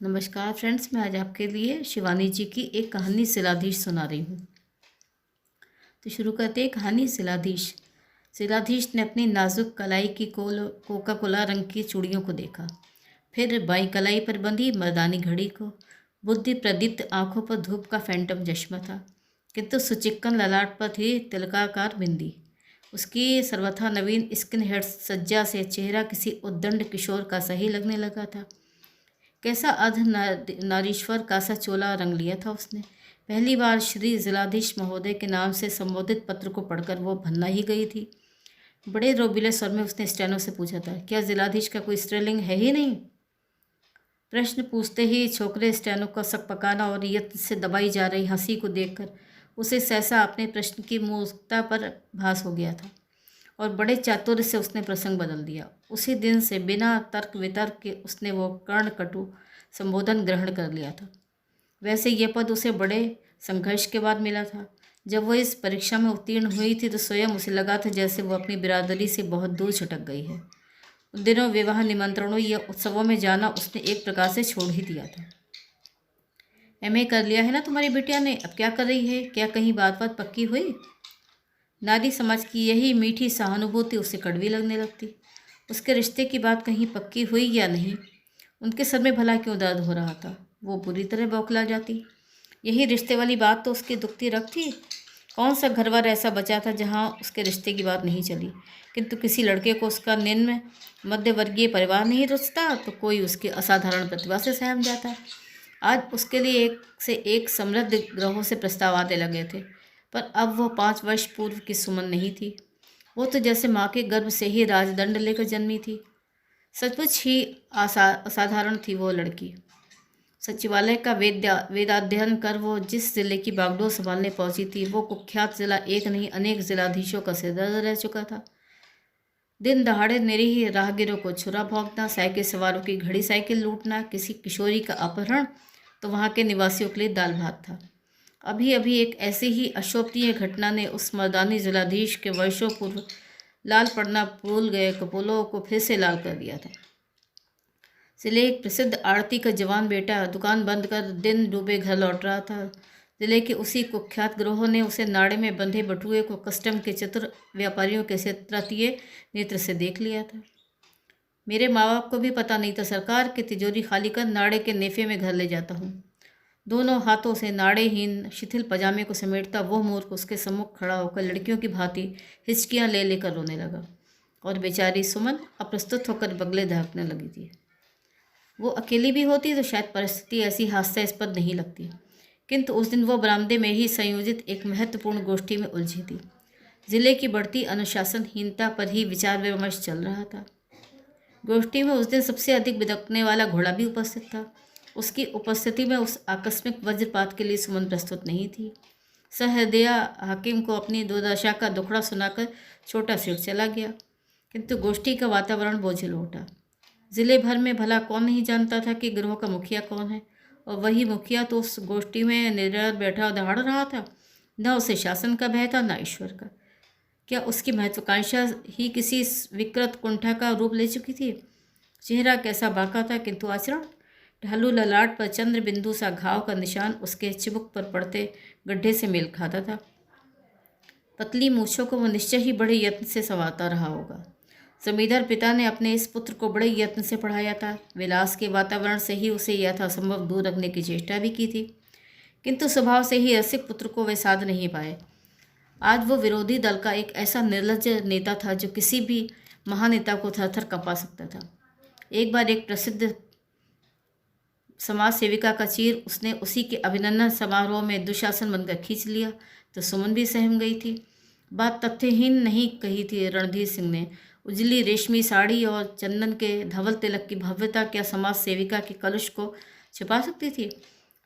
नमस्कार फ्रेंड्स, मैं आज आपके लिए शिवानी जी की एक कहानी शिलाधीश सुना रही हूँ। तो शुरू करते हैं। कहानी शिलाधीश। शिलाधीश ने अपनी नाजुक कलाई की कोका कोला रंग की चूड़ियों को देखा, फिर बाई कलाई पर बंधी मर्दानी घड़ी को। बुद्धि प्रदीप्त आंखों पर धूप का फैंटम चश्मा था, किंतु सुचिक्कन ललाट पर थी तिलकाकार बिंदी। उसकी सर्वथा नवीन स्किन हेड सज्जा से चेहरा किसी उद्दंड किशोर का सही लगने लगा था। कैसा नारीश्वर का सा चोला रंग लिया था उसने। पहली बार श्री जिलाधीश महोदय के नाम से संबोधित पत्र को पढ़कर वो भन्ना ही गई थी। बड़े रोबीले स्वर में उसने स्टेनो से पूछा था, क्या जिलाधीश का कोई स्त्रीलिंग है ही नहीं? प्रश्न पूछते ही छोकरे स्टेनो का सकपकाना और यत्न से दबाई जा रही हंसी को देखकर उसे सहसा अपने प्रश्न की मूर्खता पर भास हो गया था और बड़े चातुर्य से उसने प्रसंग बदल दिया। उसी दिन से बिना तर्क वितर्क के उसने वो कर्णकटु संबोधन ग्रहण कर लिया था। वैसे यह पद उसे बड़े संघर्ष के बाद मिला था। जब वह इस परीक्षा में उत्तीर्ण हुई थी तो स्वयं उसे लगा था जैसे वो अपनी बिरादरी से बहुत दूर छटक गई है। उन दिनों विवाह निमंत्रणों या उत्सवों में जाना उसने एक प्रकार से छोड़ ही दिया था। एमए कर लिया है ना तुम्हारी बिटिया ने, अब क्या कर रही है? क्या कहीं बात पक्की हुई? नारी समाज की यही मीठी सहानुभूति उसे कड़वी लगने लगती। उसके रिश्ते की बात कहीं पक्की हुई या नहीं, उनके सर में भला क्यों दर्द हो रहा था? वो बुरी तरह बौखला जाती। यही रिश्ते वाली बात तो उसकी दुखती रख थी। कौन सा घरवार ऐसा बचा था जहाँ उसके रिश्ते की बात नहीं चली? किंतु किसी लड़के को उसका निम्न मध्यवर्गीय परिवार नहीं रुचता तो कोई उसकी असाधारण प्रतिभा से सहम जाता। आज उसके लिए एक से एक समृद्ध ग्रहों से प्रस्ताव आने लगे थे, पर अब वह 5 वर्ष पूर्व की सुमन नहीं थी। वो तो जैसे माँ के गर्भ से ही राजदंड लेकर जन्मी थी। सचमुच ही असाधारण थी वो लड़की। सचिवालय का वेदाध्ययन कर वो जिस जिले की बागडोर संभालने पहुंची थी, वो कुख्यात जिला एक नहीं अनेक जिलाधीशों का सिरदर्द रह चुका था। दिन दहाड़े निरीह राहगीरों को छुरा भोंकना, साइकिल सवारों की घड़ी साइकिल लूटना, किसी किशोरी का अपहरण तो वहाँ के निवासियों के लिए दाल भात था। अभी अभी एक ऐसी ही अशोभनीय घटना ने उस मर्दानी जिलाधीश के वर्षों पूर्व लाल पड़ना भूल गए कपोलों को फिर से लाल कर दिया था। जिले एक प्रसिद्ध आड़ती का जवान बेटा दुकान बंद कर दिन डूबे घर लौट रहा था। जिले के उसी कुख्यात गिरोह ने उसे नाड़े में बंधे बटुए को कस्टम के चतुर व्यापारियों के से तृतीय नेत्र से देख लिया था। मेरे माँ बाप को भी पता नहीं था, सरकार की तिजोरी खाली कर नाड़े के नेफे में घर ले जाता हूँ। दोनों हाथों से नाड़ेहीन शिथिल पजामे को समेटता वो मूर्ख उसके सम्मुख खड़ा होकर लड़कियों की भांति हिचकियाँ ले लेकर रोने लगा और बेचारी सुमन अप्रस्तुत होकर बगले धड़कने लगी थी। वो अकेली भी होती तो शायद परिस्थिति ऐसी हास्यास्पद नहीं लगती, किंतु उस दिन वो बरामदे में ही संयोजित एक महत्वपूर्ण गोष्ठी में उलझी थी। जिले की बढ़ती अनुशासनहीनता पर ही विचार विमर्श चल रहा था। गोष्ठी में उस दिन सबसे अधिक बिदकने वाला घोड़ा भी उपस्थित था। उसकी उपस्थिति में उस आकस्मिक वज्रपात के लिए सुमन प्रस्तुत नहीं थी। सहृदया हाकिम को अपनी दुर्दशा का दुखड़ा सुनाकर छोटा सिर चला गया, किंतु गोष्ठी का वातावरण बोझिल उठा। जिले भर में भला कौन नहीं जानता था कि गिरोह का मुखिया कौन है, और वही मुखिया तो उस गोष्ठी में निडर बैठा दहाड़ रहा था। न उसे शासन का भय था, न ईश्वर का। क्या उसकी महत्वाकांक्षा ही किसी विकृत कुंठा का रूप ले चुकी थी? चेहरा कैसा बांका था, किंतु आचरण? ढालू ललाट पर चंद्र बिंदु सा घाव का निशान उसके चिबुक पर पड़ते गड्ढे से मेल खाता था। पतली मूछों को वह निश्चय ही बड़े यत्न से संवारता रहा होगा। जमींदार पिता ने अपने इस पुत्र को बड़े यत्न से पढ़ाया था। विलास के वातावरण से ही उसे यथासंभव दूर रखने की चेष्टा भी की थी, किंतु स्वभाव से ही रसिक पुत्र को वे साध नहीं पाए। आज वो विरोधी दल का एक ऐसा निर्लज्ज नेता था जो किसी भी महानेता को थरथर कंपा सकता था। एक बार एक प्रसिद्ध समाज सेविका का चीर उसने उसी के अभिनंदन समारोह में दुशासन बनकर खींच लिया तो सुमन भी सहम गई थी। बात तथ्यहीन नहीं कही थी रणधीर सिंह ने। उजली रेशमी साड़ी और चंदन के धवल तिलक की भव्यता क्या समाज सेविका के कलुष को छिपा सकती थी?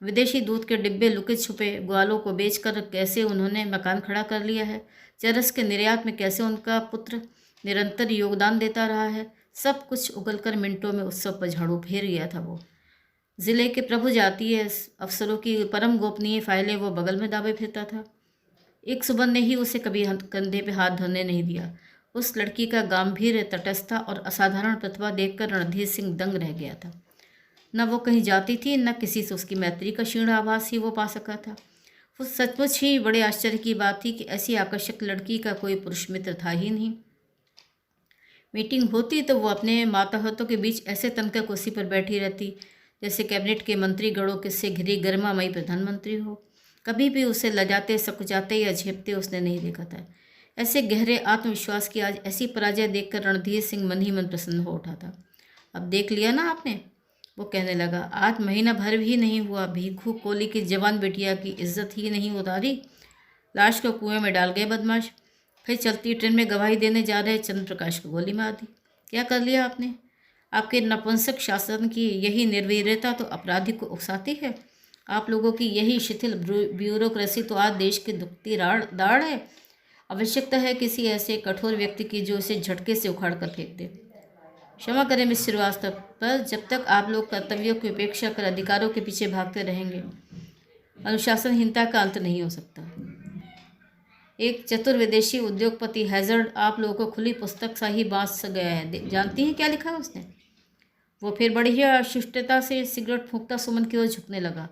विदेशी दूध के डिब्बे लुके छुपे ग्वालों को बेचकर कैसे उन्होंने मकान खड़ा कर लिया है। चरस के निर्यात में कैसे उनका पुत्र निरंतर योगदान देता रहा है। सब कुछ उगलकर मिनटों में उत्सव पर झाड़ू फेर गया था। वो जिले के प्रभु जातीय अफसरों की परम गोपनीय फाइलें वो बगल में दाबे फिरता था। एक सुबह ने ही उसे कभी कंधे पे हाथ धरने नहीं दिया। उस लड़की का गंभीर तटस्थता और असाधारण प्रतिभा देखकर रणधीर सिंह दंग रह गया था। न वो कहीं जाती थी, न किसी से उसकी मैत्री का क्षीण आभास ही वो पा सका था। वो सचमुच ही बड़े आश्चर्य की बात थी कि ऐसी आकर्षक लड़की का कोई पुरुष मित्र था ही नहीं। मीटिंग होती तो वो अपने मातहतों के बीच ऐसे तनकर कुर्सी पर बैठी रहती जैसे कैबिनेट के मंत्री गणों के से घिरी गरिमामयी प्रधानमंत्री हो। कभी भी उसे लजाते, सकुचाते या झेपते उसने नहीं देखा था। ऐसे गहरे आत्मविश्वास की आज ऐसी पराजय देखकर रणधीर सिंह मन ही मन प्रसन्न हो उठा था। अब देख लिया ना आपने, वो कहने लगा, आज महीना भर भी नहीं हुआ, भीखू कोली की जवान बेटिया की इज्जत ही नहीं उतारी, लाश को कुएं में डाल गए बदमाश। फिर चलती ट्रेन में गवाही देने जा रहे चंद्र प्रकाश को गोली मार दी। क्या कर लिया आपने? आपके नपुंसक शासन की यही निर्वीर्यता तो अपराधी को उकसाती है। आप लोगों की यही शिथिल ब्यूरोक्रेसी तो आज देश की दुखती दाढ़ है। आवश्यकता है किसी ऐसे कठोर व्यक्ति की जो इसे झटके से उखाड़ कर फेंक दे। क्षमा करें मिस श्रीवास्तव, पर जब तक आप लोग कर्तव्यों की उपेक्षा कर अधिकारों के पीछे भागते रहेंगे, अनुशासनहीनता का अंत नहीं हो सकता। एक चतुर विदेशी उद्योगपति हैजर्ड आप लोगों को खुली पुस्तक सा ही बांस गया है। जानती हैं क्या लिखा है उसने? वो फिर बड़ी शिष्टता से सिगरेट फूंकता सुमन की ओर झुकने लगा।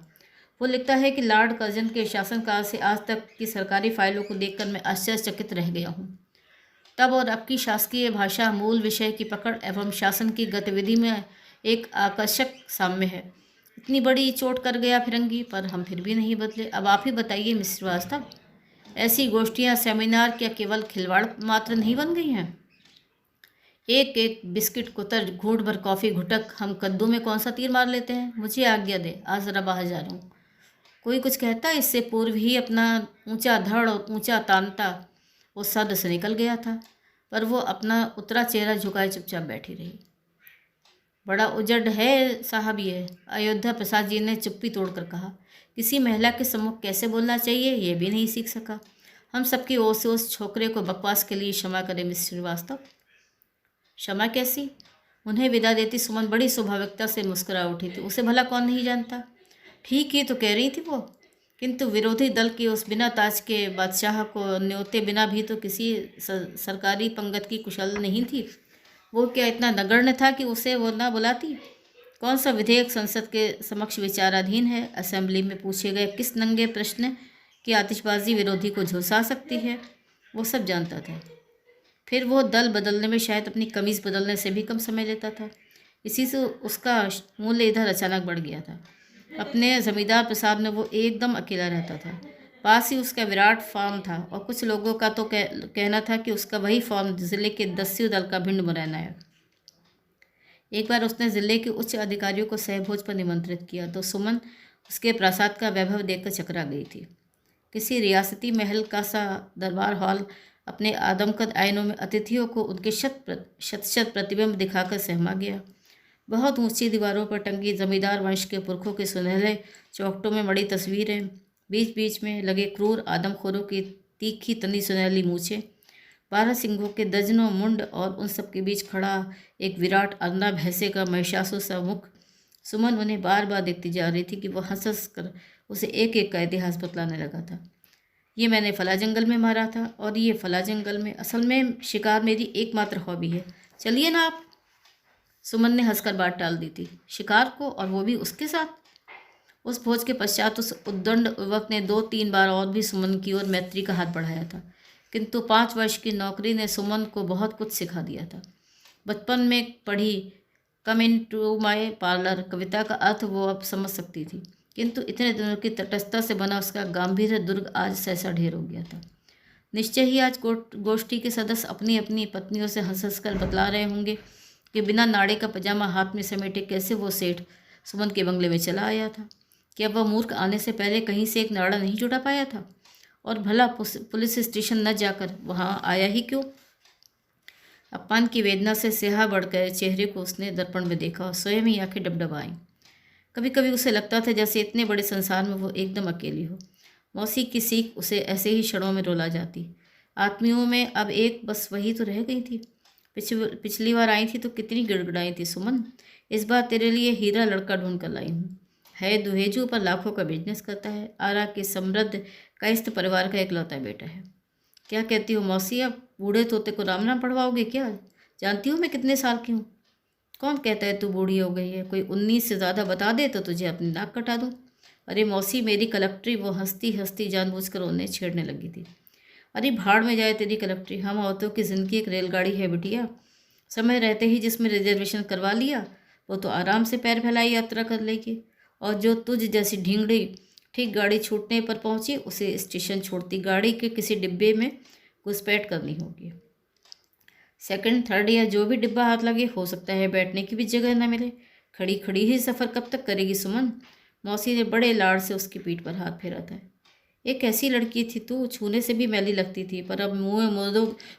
वो लिखता है कि लॉर्ड कर्जन के शासनकाल से आज तक की सरकारी फाइलों को देखकर मैं आश्चर्यचकित रह गया हूँ। तब और अब की शासकीय भाषा, मूल विषय की पकड़ एवं शासन की गतिविधि में एक आकर्षक साम्य है। इतनी बड़ी चोट कर गया फिरंगी, पर हम फिर भी नहीं बदले। अब आप ही बताइए मिस श्रीवास्तव, ऐसी गोष्ठियाँ, सेमिनार क्या केवल खिलवाड़ मात्र नहीं बन गई हैं? एक एक बिस्किट कुतर, घूंट भर कॉफ़ी घुटक हम कद्दू में कौन सा तीर मार लेते हैं। मुझे आज्ञा दे, आज ज़रा बाहर जा रहा हूँ। कोई कुछ कहता, इससे पूर्व ही अपना ऊंचा धड़ और ऊंचा तानता वो सद से निकल गया था, पर वो अपना उतरा चेहरा झुकाए चुपचाप बैठी रही। बड़ा उजड़ है साहब ये, अयोध्या प्रसाद जी ने चुप्पी तोड़कर कहा। किसी महिला के सम्मुख कैसे बोलना चाहिए ये भी नहीं सीख सका। हम सबकी ओर से उस छोकरे को बकवास के लिए क्षमा करें मिस श्रीवास्तव। क्षमा कैसी? उन्हें विदा देती सुमन बड़ी स्वाभाविकता से मुस्कुरा उठी थी। उसे भला कौन नहीं जानता? ठीक ही तो कह रही थी वो, किंतु विरोधी दल के उस बिना ताज के बादशाह को न्योते बिना भी तो किसी सरकारी पंगत की कुशल नहीं थी। वो क्या इतना नगण्य था कि उसे वो ना बुलाती? कौन सा विधेयक संसद के समक्ष विचाराधीन है? असेंबली में पूछे गए किस नंगे प्रश्न की आतिशबाजी विरोधी को झुलसा सकती है? वो सब जानता था। फिर वो दल बदलने में शायद अपनी कमीज़ बदलने से भी कम समय लेता था। इसी से उसका मूल्य इधर अचानक बढ़ गया था। अपने जमींदार प्रसाद में वो एकदम अकेला रहता था। पास ही उसका विराट फार्म था और कुछ लोगों का तो कहना था कि उसका वही फार्म ज़िले के दस्यु दल का भिंड मुरैना है। एक बार उसने ज़िले के उच्च अधिकारियों को सहभोज पर निमंत्रित किया तो सुमन उसके प्रासाद का वैभव देखकर चकरा गई थी। किसी रियासती महल का सा दरबार हॉल अपने आदमकद आयनों में अतिथियों को उनके शत प्रतिबिंब दिखाकर सहमा गया। बहुत ऊंची दीवारों पर टंगी जमींदार वंश के पुरखों के सुनहरे चौखटों में मड़ी तस्वीरें, बीच बीच में लगे क्रूर आदमखोरों की तीखी तनी सुनहली मूछें, 12 सिंहों के दर्जनों मुंड और उन सब के बीच खड़ा एक विराट अन्ना भैंसे का महिषासुर सा मुख। सुमन उन्हें बार बार देखती जा रही थी कि वह हंस हंस कर उसे एक एक का इतिहास बतलाने लगा था। ये मैंने फला जंगल में मारा था और ये फला जंगल में, असल में शिकार मेरी एकमात्र हॉबी है। चलिए ना आप। सुमन ने हंसकर बात टाल दी थी। शिकार को, और वो भी उसके साथ? उस भोज के पश्चात उस उद्दंड युवक ने 2-3 बार और भी सुमन की ओर मैत्री का हाथ बढ़ाया था, किंतु 5 वर्ष की नौकरी ने सुमन को बहुत कुछ सिखा दिया था। बचपन में पढ़ी कम इन टू माई पार्लर कविता का अर्थ वो अब समझ सकती थी, किंतु इतने दिनों की तटस्थता से बना उसका गांभीर्य दुर्ग आज सहसा ढेर हो गया था। निश्चय ही आज गोष्ठी के सदस्य अपनी अपनी पत्नियों से हंस हंस कर बतला रहे होंगे कि बिना नाड़े का पजामा हाथ में समेटे कैसे वो सेठ सुमन के बंगले में चला आया था। क्या वह मूर्ख आने से पहले कहीं से एक नाड़ा नहीं जुटा पाया था? और भला पुलिस स्टेशन न जाकर वहाँ आया ही क्यों? अपमान की वेदना से स्याह बढ़ गए चेहरे को उसने दर्पण में देखा और स्वयं ही आंखें डबडबाईं। कभी कभी उसे लगता था जैसे इतने बड़े संसार में वो एकदम अकेली हो। मौसी की सीख उसे ऐसे ही क्षणों में रुला जाती। आत्मियों में अब एक बस वही तो रह गई थी। पिछली बार आई थी तो कितनी गिड़गिड़ाई थी सुमन। इस बार तेरे लिए हीरा लड़का ढूंढ कर लाई हूँ। है दुहेजू पर लाखों का बिजनेस करता है। आरा के समृद्ध कायस्थ परिवार का इकलौता बेटा है। क्या कहती हो मौसी, अब बूढ़े तोते को राम नाम पढ़वाओगे क्या? जानती हूँ मैं कितने साल की हूँ। कौन कहता है तू बूढ़ी हो गई है? कोई 19 से ज़्यादा बता दे तो तुझे अपनी नाक कटा दूँ। अरे मौसी मेरी कलेक्टरी। वो हंसती हंसती जानबूझकर उन्हें छेड़ने लगी थी। अरे भाड़ में जाए तेरी कलेक्टरी। हम औरतों की ज़िंदगी एक रेलगाड़ी है बिटिया। समय रहते ही जिसमें रिजर्वेशन करवा लिया वो तो आराम से पैर फैलाई यात्रा कर लेगी, और जो तुझ जैसी ढींगड़ी ठीक गाड़ी छूटने पर पहुंची उसे स्टेशन छोड़ती गाड़ी के किसी डिब्बे में घुसपैठ करनी होगी। सेकंड थर्ड या जो भी डिब्बा हाथ लगे, हो सकता है बैठने की भी जगह न मिले। खड़ी खड़ी ही सफ़र कब तक करेगी सुमन? मौसी ने बड़े लाड़ से उसकी पीठ पर हाथ फेरा था। एक ऐसी लड़की थी तू, छूने से भी मैली लगती थी, पर अब मुँह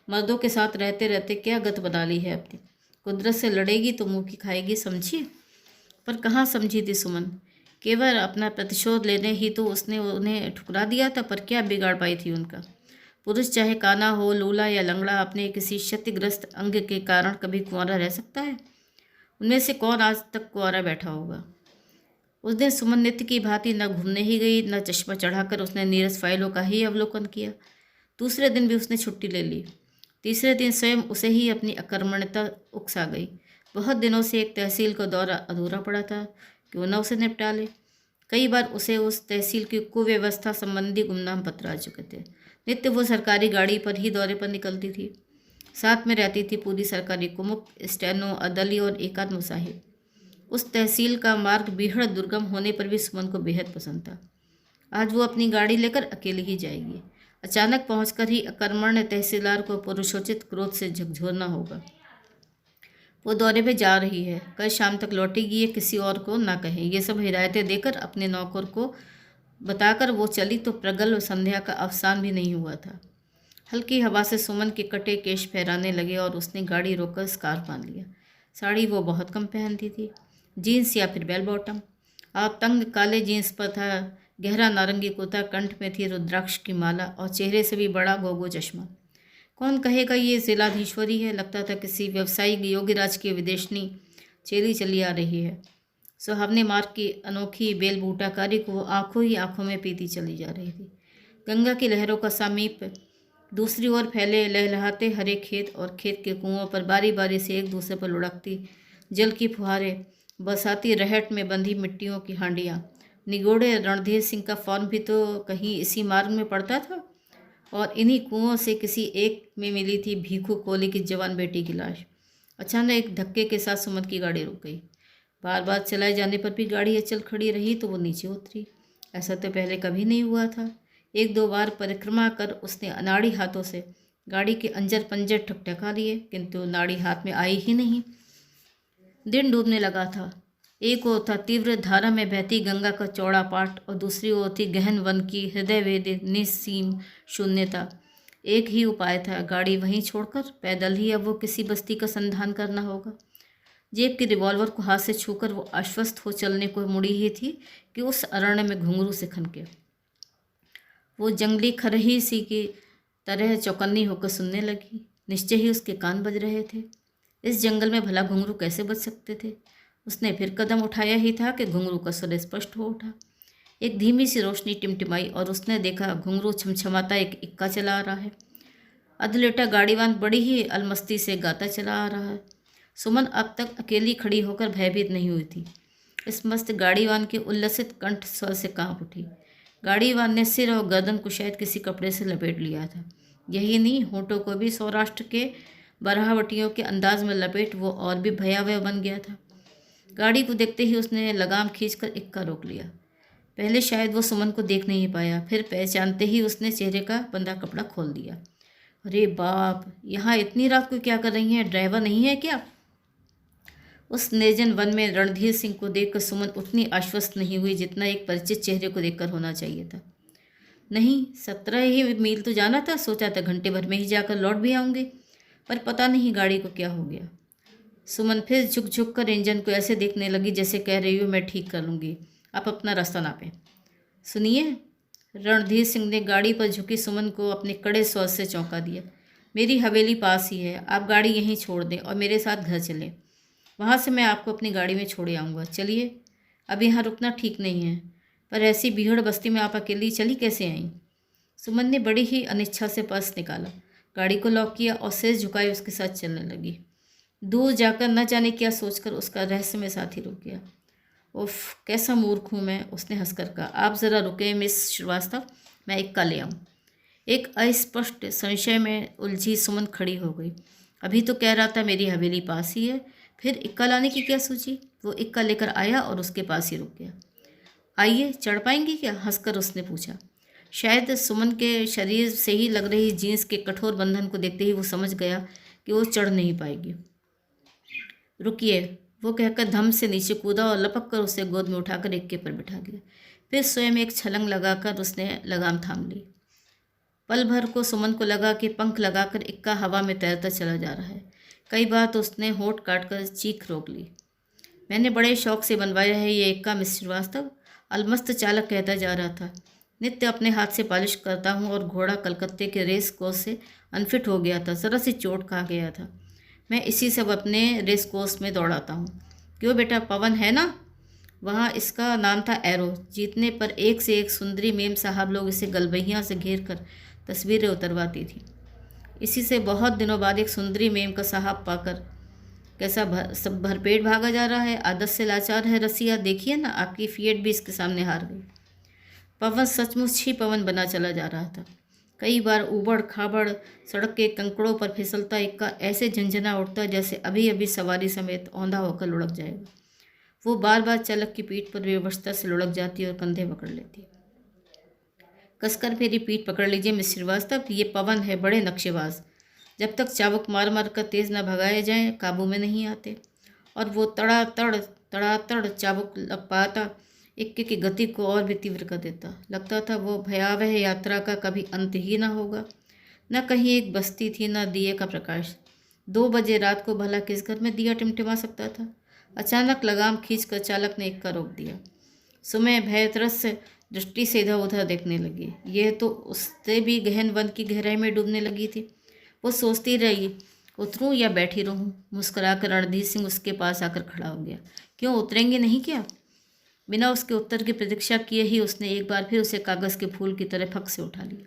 मर्दों के साथ रहते रहते क्या गत बना ली है अपनी। कुदरत से लड़ेगी तो मुँह की खाएगी, समझी? पर कहाँ समझी थी सुमन। केवल अपना प्रतिशोध लेने ही तो उसने उन्हें ठुकरा दिया था, पर क्या बिगाड़ पाई थी उनका। पुरुष चाहे काना हो, लूला या लंगड़ा, अपने किसी क्षतिग्रस्त अंग के कारण कभी कुंवारा रह सकता है? उनमें से कौन आज तक कुंवारा बैठा होगा? उस दिन सुमन नित्य की भांति न घूमने ही गई, न चश्मा चढ़ाकर उसने नीरस फाइलों का ही अवलोकन किया। दूसरे दिन भी उसने छुट्टी ले ली। तीसरे दिन स्वयं उसे ही अपनी अकर्मण्यता उकसा गई। बहुत दिनों से एक तहसील का दौरा अधूरा पड़ा था, क्यों न उसे निपटा ले। कई बार उसे उस तहसील की कुव्यवस्था संबंधी गुमनाम पत्र आ चुके थे। नित्य वो सरकारी गाड़ी पर ही दौरे पर निकलती थी। साथ में रहती थी पूरी सरकारी कुमुक, स्टेनो, अदली और एकाध मुसाहिब। उस तहसील का मार्ग बेहद दुर्गम होने पर भी सुमन को बेहद पसंद था। आज वो अपनी गाड़ी लेकर अकेली ही जाएगी। अचानक पहुंचकर ही अकर्मण्य तहसीलदार को पुरुषोचित क्रोध से झकझोरना होगा। वो दौरे पे जा रही है, कल शाम तक लौटेगी, ये किसी और को ना कहे। ये सब हिदायतें देकर अपने नौकर को बताकर वो चली तो प्रगल्भ संध्या का अवसान भी नहीं हुआ था। हल्की हवा से सुमन के कटे केश फहराने लगे और उसने गाड़ी रोककर स्कार्फ बांध लिया। साड़ी वो बहुत कम पहनती थी, जीन्स या फिर बेल बॉटम। आप तंग काले जीन्स पर था गहरा नारंगी कुर्ता, कंठ में थी रुद्राक्ष की माला और चेहरे से भी बड़ा गोगो चश्मा। कौन कहेगा ये जिलाधीश्वरी है? लगता था किसी व्यवसायिक योगीराज की विदेशनी चेली चली आ रही है। सुहावने मार्ग की अनोखी बेलबूटाकारी को वो आंखों ही आंखों में पीती चली जा रही थी। गंगा की लहरों का समीप दूसरी ओर फैले लहलहाते हरे खेत और खेत के कुओं पर बारी बारी से एक दूसरे पर लुढ़कती जल की फुहारें, बरसाती रहट में बंधी मिट्टियों की हांडियाँ। निगोड़े रणधीर सिंह का फॉर्म भी तो कहीं इसी मार्ग में पड़ता था, और इन्हीं कुओं से किसी एक में मिली थी भीखू कोली की जवान बेटी की लाश। अचानक एक धक्के के साथ सुमन की गाड़ी रुक गई। बार बार चलाए जाने पर भी गाड़ी अचल खड़ी रही तो वो नीचे उतरी। ऐसा तो पहले कभी नहीं हुआ था। एक दो बार परिक्रमा कर उसने अनाड़ी हाथों से गाड़ी के अंजर पंजर ठकठका लिए, किंतु नाड़ी हाथ में आई ही नहीं। दिन डूबने लगा था। एक ओर था तीव्र धारा में बहती गंगा का चौड़ा पाट और दूसरी ओर थी गहन वन की हृदय वेदित निस्सीम शून्यता। एक ही उपाय था, गाड़ी वहीं छोड़कर पैदल ही अब वो किसी बस्ती का संधान करना होगा। जेब के रिवॉल्वर को हाथ से छूकर वो आश्वस्त हो चलने को मुड़ी ही थी कि उस अरण्य में घुंघरू से खनके। वो जंगली खरही सी की तरह चौकन्नी होकर सुनने लगी। निश्चय ही उसके कान बज रहे थे। इस जंगल में भला घुंघरू कैसे बच सकते थे? उसने फिर कदम उठाया ही था कि घुंघरू का स्वर स्पष्ट हो उठा। एक धीमी सी रोशनी टिमटिमाई और उसने देखा घुंघरू छमछमाता एक इक्का चला आ रहा है। अधलेटा गाड़ीवान बड़ी ही अलमस्ती से गाता चला आ रहा है। सुमन अब तक अकेली खड़ी होकर भयभीत नहीं हुई थी। इस मस्त गाड़ीवान के उल्लसित कंठ स्वर से कांप उठी। गाड़ीवान ने सिर और गर्दन को शायद किसी कपड़े से लपेट लिया था। यही नहीं, होठों को भी सौराष्ट्र के बराहवटियों के अंदाज में लपेट वो और भी भयावह बन गया था। गाड़ी को देखते ही उसने लगाम खींचकर इक्का रोक लिया। पहले शायद वो सुमन को देख नहीं पाया, फिर पहचानते ही उसने चेहरे का बंधा कपड़ा खोल दिया। अरे बाप, यहाँ इतनी रात को क्या कर रही हैं? ड्राइवर नहीं है क्या? उस निर्जन वन में रणधीर सिंह को देखकर सुमन उतनी आश्वस्त नहीं हुई जितना एक परिचित चेहरे को देखकर होना चाहिए था। नहीं, 17 ही मील तो जाना था। सोचा था घंटे भर में ही जाकर लौट भी आऊँगे, पर पता नहीं गाड़ी को क्या हो गया। सुमन फिर झुक झुक कर इंजन को ऐसे देखने लगी जैसे कह रही हो मैं ठीक कर लूँगी, आप अपना रास्ता नापें। सुनिए, रणधीर सिंह ने गाड़ी पर झुकी सुमन को अपने कड़े स्वर से चौंका दिया। मेरी हवेली पास ही है, आप गाड़ी यहीं छोड़ दें और मेरे साथ घर चलें। वहाँ से मैं आपको अपनी गाड़ी में छोड़े आऊँगा। चलिए, अब यहाँ रुकना ठीक नहीं है। पर ऐसी भीड़ बस्ती में आप अकेली चली कैसे आईं? सुमन ने बड़ी ही अनिच्छा से पर्स निकाला, गाड़ी को लॉक किया और सिर झुकाए उसके साथ चलने लगी। दूर जाकर न जाने क्या सोचकर उसका रहस्यमय साथी रुक गया। उफ, कैसा मूर्ख हूँ मैं, उसने हंसकर कहा। आप ज़रा रुके मिस श्रीवास्तव, मैं इक्का ले आऊँ। एक अस्पष्ट संशय में उलझी सुमन खड़ी हो गई। अभी तो कह रहा था मेरी हवेली पास ही है, फिर इक्का लाने की क्या सोची। वो इक्का लेकर आया और उसके पास ही रुक गया। आइए, चढ़ पाएंगी क्या, हंसकर उसने पूछा। शायद सुमन के शरीर से ही लग रही जीन्स के कठोर बंधन को देखते ही वो समझ गया कि वो चढ़ नहीं पाएगी। रुकिए, वो कहकर धम से नीचे कूदा और लपक कर उसे गोद में उठाकर इक्के पर बिठा दिया। फिर स्वयं एक छलंग लगाकर उसने लगाम थाम ली। पल भर को सुमन को लगा कि पंख लगाकर इक्का हवा में तैरता चला जा रहा है। कई बार तो उसने होठ काटकर चीख रोक ली। मैंने बड़े शौक से बनवाया है ये इक्का मिस श्रीवास्तव, अलमस्त चालक कहता जा रहा था। नित्य अपने हाथ से पॉलिश करता हूँ और घोड़ा कलकत्ते के रेस कोर्स से अनफिट हो गया था, ज़रा सी चोट खा गया था। मैं इसी सब अपने रेस कोर्स में दौड़ाता हूँ। क्यों बेटा, पवन है ना वहाँ, इसका नाम था एरो। जीतने पर एक से एक सुंदरी मेम साहब लोग इसे गलबहियाँ से घेर कर तस्वीरें उतरवाती थी। इसी से बहुत दिनों बाद एक सुंदरी मेम का साहब पाकर कैसा सब भरपेट भागा जा रहा है। आदत से लाचार है रसिया, देखिए ना, आपकी फिएट भी इसके सामने हार गई। पवन सचमुच ही पवन बना चला जा रहा था। कई बार ऊबड़ खाबड़ सड़क के कंकड़ों पर फिसलता इक्का ऐसे झंझना उठता जैसे अभी अभी सवारी समेत औंधा होकर लुढ़क जाएगा। वो बार बार चालक की पीठ पर बेवस्ता से लुढ़क जाती और कंधे पकड़ लेती। कसकर मेरी पीठ पकड़ लीजिए मिस श्रीवास्तव, ये पवन है, बड़े नक्शेबाज। जब तक चाबुक मार मार कर तेज न भगाए जाएं, काबू में नहीं आते। और वो तड़ातड़ चाबुक लग पाता, इक्के की गति को और भी तीव्र कर देता। लगता था वो भयावह यात्रा का कभी अंत ही ना होगा। न कहीं एक बस्ती थी, न दिए का प्रकाश। 2 बजे रात को भला किस घर में दिया टिमटिमा सकता था। अचानक लगाम खींचकर चालक ने इक्का रोक दिया। सुमय भयत्रस्त दृष्टि से इधर उधर देखने लगी। यह तो उससे भी गहन वन की गहराई में डूबने लगी थी। वो सोचती रही, उतरूं या बैठी रहूं। मुस्कुराकर रणधीर सिंह उसके पास आकर खड़ा हो गया। क्यों, उतरेंगे नहीं क्या? बिना उसके उत्तर की प्रतीक्षा किए ही उसने एक बार फिर उसे कागज़ के फूल की तरह फक से उठा लिया।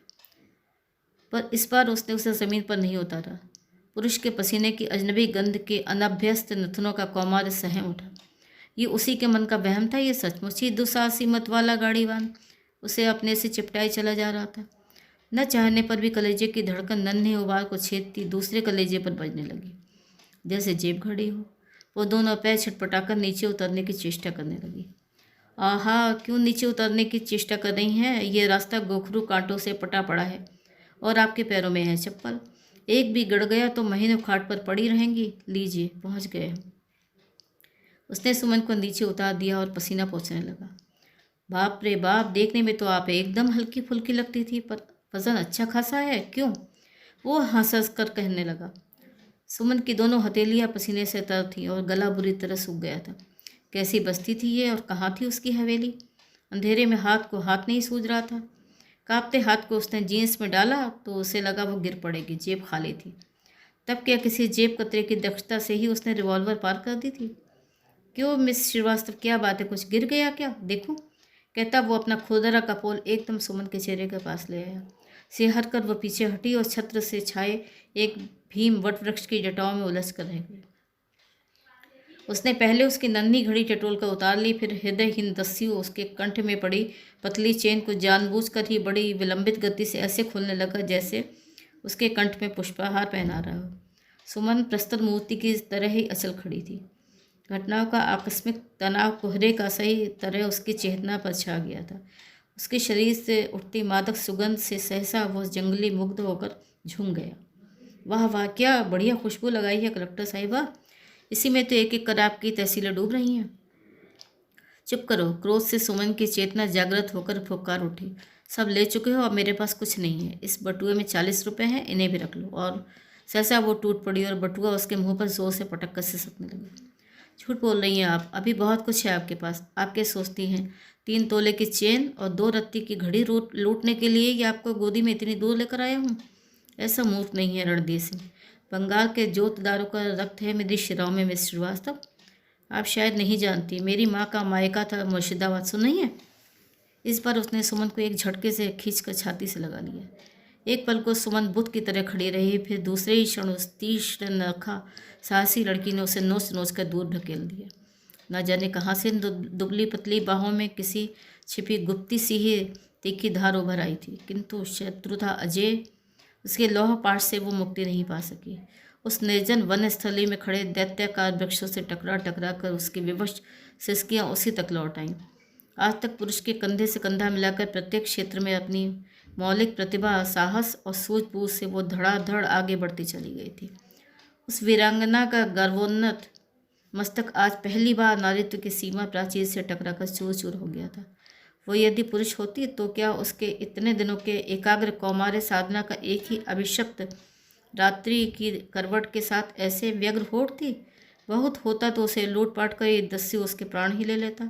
पर इस बार उसने उसे ज़मीन पर नहीं उतारा। पुरुष के पसीने की अजनबी गंध के अनभ्यस्त नथनों का कौमार्य सहम उठा। ये उसी के मन का वहम था। ये सचमुच ही दुसाहसी मत वाला गाड़ीवान उसे अपने से चिपटाए चला जा रहा था। न चाहने पर भी कलेजे की धड़कन नन्हे उबार को छेदती दूसरे कलेजे पर बजने लगी, जैसे जेब घड़ी हो। वो दोनों पैर छटपटाकर नीचे उतरने की चेष्टा करने लगी। आहा, क्यों नीचे उतरने की चेष्टा कर रही हैं? ये रास्ता गोखरू कांटों से पटा पड़ा है और आपके पैरों में है चप्पल। एक भी गड़ गया तो महीनों खाट पर पड़ी रहेंगी। लीजिए, पहुंच गए। उसने सुमन को नीचे उतार दिया और पसीना पोंछने लगा। बाप रे बाप, देखने में तो आप एकदम हल्की फुल्की लगती थी, पर वजन अच्छा खासा है। क्यों? वो हंस कर कहने लगा। सुमन की दोनों हथेलियां पसीने से तर थीं और गला बुरी तरह सूख गया था। कैसी बस्ती थी ये और कहाँ थी उसकी हवेली? अंधेरे में हाथ को हाथ नहीं सूझ रहा था। कांपते हाथ को उसने जीन्स में डाला तो उसे लगा वो गिर पड़ेगी। जेब खाली थी। तब क्या किसी जेब कतरे की दक्षता से ही उसने रिवॉल्वर पार कर दी थी? क्यों मिस श्रीवास्तव, क्या बात है, कुछ गिर गया क्या? देखूं, कहता वो अपना खुरदरा का पोल एकदम सुमन के चेहरे के पास ले आया। सिहर कर वह पीछे हटी और छत्र से छाए एक भीम वट वृक्ष की जटाओं में उलझ कर रह गई। उसने पहले उसकी नन्ही घड़ी टटोल कर उतार ली, फिर हृदयहीन दस्यु उसके कंठ में पड़ी पतली चेन को जानबूझकर ही बड़ी विलंबित गति से ऐसे खोलने लगा जैसे उसके कंठ में पुष्पहार पहना रहा हो। सुमन प्रस्तुत मूर्ति की तरह ही अचल खड़ी थी। घटनाओं का आकस्मिक तनाव कोहरे का सही तरह उसकी चेतना पर छा गया था। उसके शरीर से उठती मादक सुगंध से सहसा वो जंगली मुग्ध होकर झूम गया। वाह वाह, क्या बढ़िया खुशबू लगाई है कलेक्टर साहिबा। इसी में तो एक एक कर आपकी तहसीलें डूब रही हैं। चुप करो, क्रोध से सुमन की चेतना जागृत होकर फुकार उठी। सब ले चुके हो, अब मेरे पास कुछ नहीं है। इस बटुए में 40 रुपये हैं, इन्हें भी रख लो। और सहसा वो टूट पड़ी और बटुआ उसके मुंह पर जोर से पटक कर सिसकने लगी। झूठ बोल रही हैं आप, अभी बहुत कुछ है आपके पास। आप क्या सोचती हैं, 3 तोले की चेन और 2 रत्ती की घड़ी लूटने के लिए ये आपको गोदी में इतनी दूर लेकर आया हूँ? ऐसा मूर्ख नहीं है रणधीर सिंह। बंगाल के जोतदारों का रक्त है मेरी शिराओं में मिस श्रीवास्तव। आप शायद नहीं जानती, मेरी माँ का मायका था मुर्शिदाबाद, सुन नहीं है? इस बार उसने सुमन को एक झटके से खींचकर छाती से लगा लिया। एक पल को सुमन बुत की तरह खड़ी रही, फिर दूसरे ही क्षण उस तीक्ष्ण नखा साहसी लड़की ने उसे नोच नोच कर दूर ढकेल दिया। न जाने कहाँ से दुबली पतली बाहों में किसी छिपी गुप्ती सी ही तीखी धार उभर आई थी, किंतु शत्रुता अजय उसके लौह पाश से वो मुक्ति नहीं पा सकी। उस निर्जन वन स्थली में खड़े दैत्याकार वृक्षों से टकरा टकरा कर उसकी विवश सिसकियाँ उसी तक लौट आईं। आज तक पुरुष के कंधे से कंधा मिलाकर प्रत्येक क्षेत्र में अपनी मौलिक प्रतिभा, साहस और सूझबूझ से वो धड़ाधड़ आगे बढ़ती चली गई थी। उस वीरांगना का गर्वोन्नत मस्तक आज पहली बार नारित्व की सीमा प्राचीर से टकराकर चूर चूर हो गया था। वो यदि पुरुष होती तो क्या उसके इतने दिनों के एकाग्र कौमार्य साधना का एक ही अभिशप्त रात्रि की करवट के साथ ऐसे व्यग्र होती? बहुत होता तो उसे लूटपाट कर ये दस्यु उसके प्राण ही ले लेता,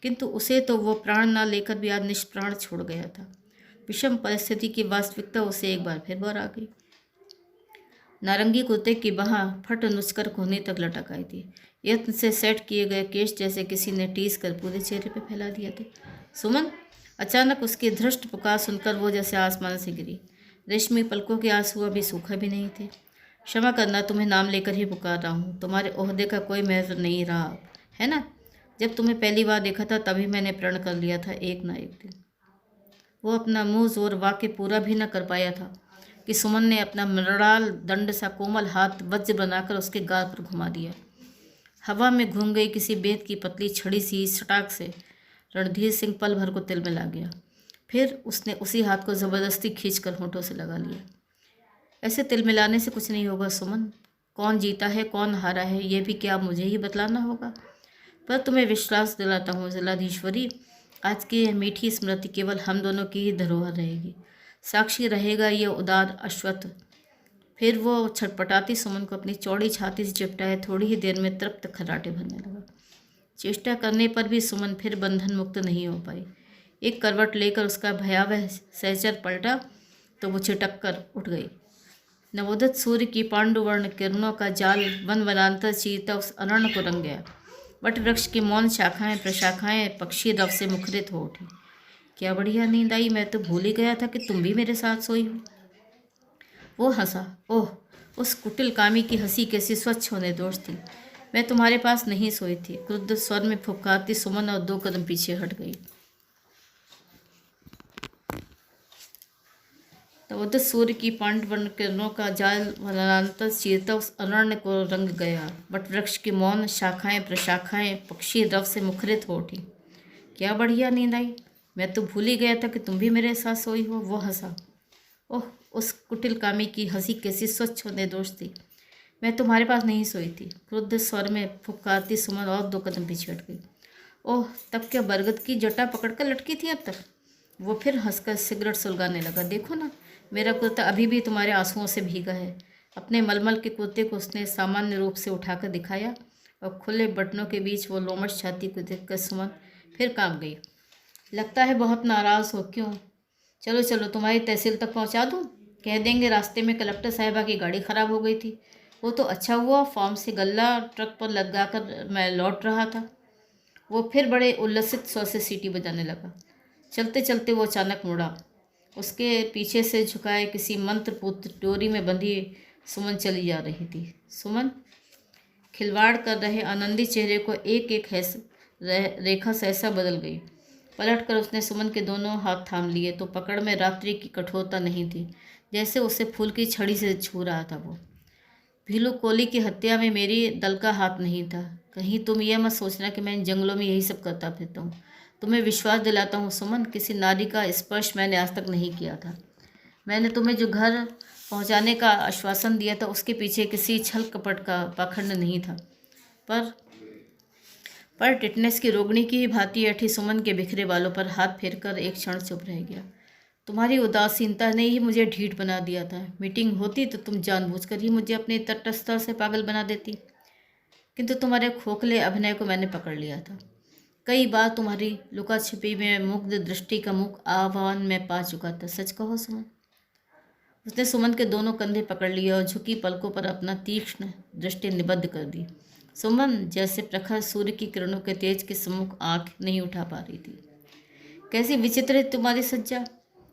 किंतु उसे तो वो प्राण न लेकर भी आज निष्प्राण छोड़ गया था। विषम परिस्थिति की वास्तविकता उसे एक बार फिर बार आ गई। नारंगी कुर्ते की बाह फट नुचकर कोहनी तक लटक आई थी। यत्न से सेट किए गए केश जैसे किसी ने टीस कर पूरे चेहरे पर फैला दिए थे। सुमन! अचानक उसकी धृष्ट पुकार सुनकर वो जैसे आसमान से गिरी। रेशमी पलकों के आंसू अभी सूखा भी नहीं थे। क्षमा करना, तुम्हें नाम लेकर ही पुकार रहा हूँ। तुम्हारे ओहदे का कोई महत्व नहीं रहा, है ना? जब तुम्हें पहली बार देखा था तभी मैंने प्रण कर लिया था एक ना एक दिन। वो अपना मुंह जोर वाक्य पूरा भी न कर पाया था कि सुमन ने अपना मृणाल दंड सा कोमल हाथ वज्र बनाकर उसके गाल पर घुमा दिया। हवा में घूम गई किसी बेंत की पतली छड़ी सी सटाक से रणधीर सिंह पल भर को तिल में ला गया। फिर उसने उसी हाथ को ज़बरदस्ती खींचकर होंठों से लगा लिया। ऐसे तिल मिलाने से कुछ नहीं होगा सुमन। कौन जीता है कौन हारा है ये भी क्या मुझे ही बतलाना होगा? पर तुम्हें विश्वास दिलाता हूँ जलाधीश्वरी, आज की यह मीठी स्मृति केवल हम दोनों की ही धरोहर रहेगी। साक्षी रहेगा ये उदार अश्वत्थ। फिर वो छटपटाती सुमन को अपनी चौड़ी छाती से चिपटाए थोड़ी ही देर में तृप्त खर्राटे भरने लगा। चेष्टा करने पर भी सुमन फिर बंधन मुक्त नहीं हो पाई। एक करवट लेकर उसका भयावह सहचर पलटा तो वो छिटक कर उठ गई। नवोदित सूर्य की पांडुवर्ण किरणों का जाल वन वनांतर चीरता उस अरण्य को रंग गया। वट वृक्ष की मौन शाखाएं प्रशाखाएं पक्षी रव से मुखरित हो उठी। क्या बढ़िया नींद आई, मैं तो भूल ही गया था कि तुम भी मेरे साथ सोई हो। वो हंसा। ओह, उस कुटिल कामी की हंसी कैसी स्वच्छ होने दोष थी। मैं तुम्हारे पास नहीं सोई थी, क्रुद्ध स्वर में फुफकारती सुमन और 2 कदम पीछे हट गई। तवोदय सूर्य की पांडवर्ण किरणों का जाल वनांतर चीरता उस अरण्य को रंग गया। वट वृक्ष की मौन शाखाएं प्रशाखाएं पक्षी रव से मुखरित हो उठी। क्या बढ़िया नींद आई, मैं तो भूल ही गया था कि तुम भी मेरे साथ सोई हो। वो हंसा। ओह, उस कुटिल कामी की हंसी कैसी स्वच्छ होने दोष थी। मैं तुम्हारे पास नहीं सोई थी, क्रुद्ध स्वर में फुफकारती सुमन और 2 कदम पीछे हट गई। ओह, तब क्या बरगद की जटा पकड़कर लटकी थी अब तक? वो फिर हंसकर सिगरेट सुलगाने लगा। देखो ना, मेरा कुर्ता अभी भी तुम्हारे आंसुओं से भीगा है। अपने मलमल के कुर्ते को उसने सामान्य रूप से उठाकर दिखाया और खुले बटनों के बीच वो लोमश छाती को देखकर सुमन फिर कांप गई। लगता है बहुत नाराज़ हो। क्यों? चलो चलो, तुम्हारी तहसील तक पहुंचा दूं? कह देंगे रास्ते में कलेक्टर साहिबा की गाड़ी ख़राब हो गई थी। वो तो अच्छा हुआ फार्म से गल्ला ट्रक पर लगाकर मैं लौट रहा था। वो फिर बड़े उल्लसित स्वर से सीटी बजाने लगा। चलते चलते वो अचानक मुड़ा। उसके पीछे से झुकाए किसी मंत्रपुत्र डोरी में बंधी सुमन चली जा रही थी। सुमन! खिलवाड़ कर रहे आनंदी चेहरे को एक एक रेखा सहसा बदल गई। पलटकर उसने सुमन के दोनों हाथ थाम लिए तो पकड़ में रात्रि की कठोरता नहीं थी, जैसे उसे फूल की छड़ी से छू रहा था। वो भीलू कोली की हत्या में मेरी दल का हाथ नहीं था। कहीं तुम यह मत सोचना कि मैं इन जंगलों में यही सब करता फिरता हूँ। तुम्हें विश्वास दिलाता हूँ सुमन, किसी नारी का स्पर्श मैंने आज तक नहीं किया था। मैंने तुम्हें जो घर पहुँचाने का आश्वासन दिया था उसके पीछे किसी छल कपट का पाखंड नहीं था। पर टिटनेस की रोगनी की भांति ऐठी सुमन के बिखरे बालों पर हाथ फेरकर एक क्षण चुप रह गया। तुम्हारी उदासीनता ने ही मुझे ढीठ बना दिया था। मीटिंग होती तो तुम जानबूझकर ही मुझे अपने तटस्थता से पागल बना देती, किंतु तुम्हारे खोखले अभिनय को मैंने पकड़ लिया था। कई बार तुम्हारी लुका छिपी में मुग्ध दृष्टि का मुख आह्वान में पा चुका था। सच कहो सुमन। उसने सुमन के दोनों कंधे पकड़ लिए और झुकी पलकों पर अपना तीक्ष्ण दृष्टि निबद्ध कर दी। सुमन जैसे प्रखर सूर्य की किरणों के तेज के सम्मुख आंख नहीं उठा पा रही थी। कैसी विचित्र है तुम्हारी सज्जा।